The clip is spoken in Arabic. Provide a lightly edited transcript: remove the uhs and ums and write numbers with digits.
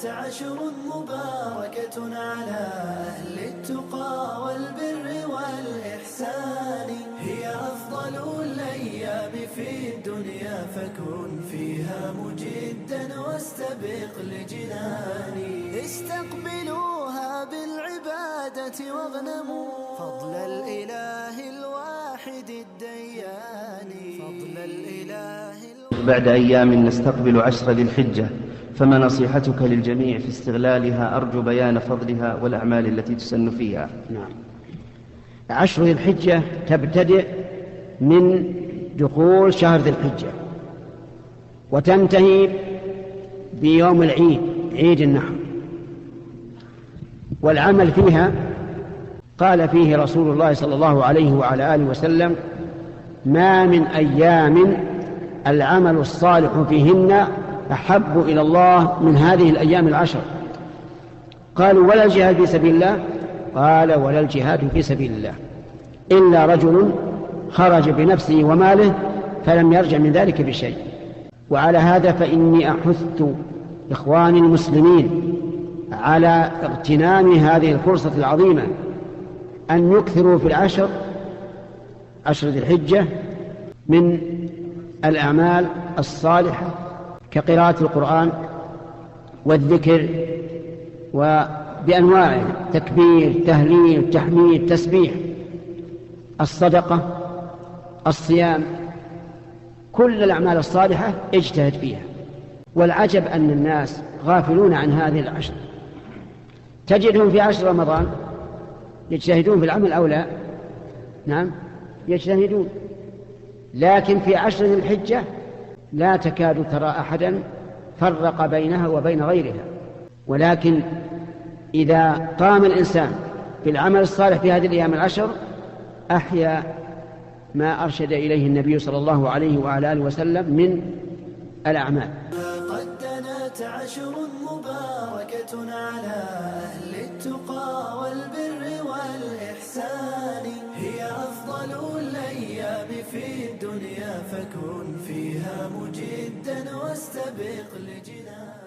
عشر مباركة على أهل التقى والبر والإحسان، هي أفضل الأيام في الدنيا، فكن فيها مجدا واستبق لجناني. استقبلوها بالعبادة واغنموا فضل الإله الواحد الديان، فضل الإله بعد أيام نستقبل 10 ذي الحجة، فما نصيحتك للجميع في استغلالها؟ أرجو بيان فضلها والأعمال التي تسن فيها. نعم. 10 ذي الحجة تبتدئ من دخول شهر ذي الحجة وتنتهي بيوم العيد، عيد النحر. والعمل فيها قال فيه رسول الله صلى الله عليه وعلى آله وسلم: ما من أيام العمل الصالح فيهن أحب إلى الله من هذه الأيام العشر. قالوا: ولا الجهاد في سبيل الله؟ قال: ولا الجهاد في سبيل الله إلا رجل خرج بنفسه وماله فلم يرجع من ذلك بشيء. وعلى هذا فإني أحث إخواني المسلمين على اغتنام هذه الفرصة العظيمة، أن يكثروا في عشر ذي الحجة من الأعمال الصالحة كقراءة القرآن والذكر وبأنواعه: تكبير، تهليل، تحميد، تسبيح، الصدقة، الصيام، كل الأعمال الصالحة اجتهد فيها. والعجب أن الناس غافلون عن هذه العشر، تجدهم في 10 رمضان يجتهدون في العمل أو لا؟ نعم يجتهدون، لكن في 10 ذي الحجة لا تكاد ترى أحدا فرق بينها وبين غيرها. ولكن إذا قام الإنسان بالعمل الصالح في هذه الأيام العشر أحيا ما أرشد إليه النبي صلى الله عليه وعلى آله وسلم من الأعمال. قد دنت عشر مباركة على أهل التقى والبر والإحسان، هي أفضل الأيام في الدنيا، فكن فيها مجدا واستبق لجنان.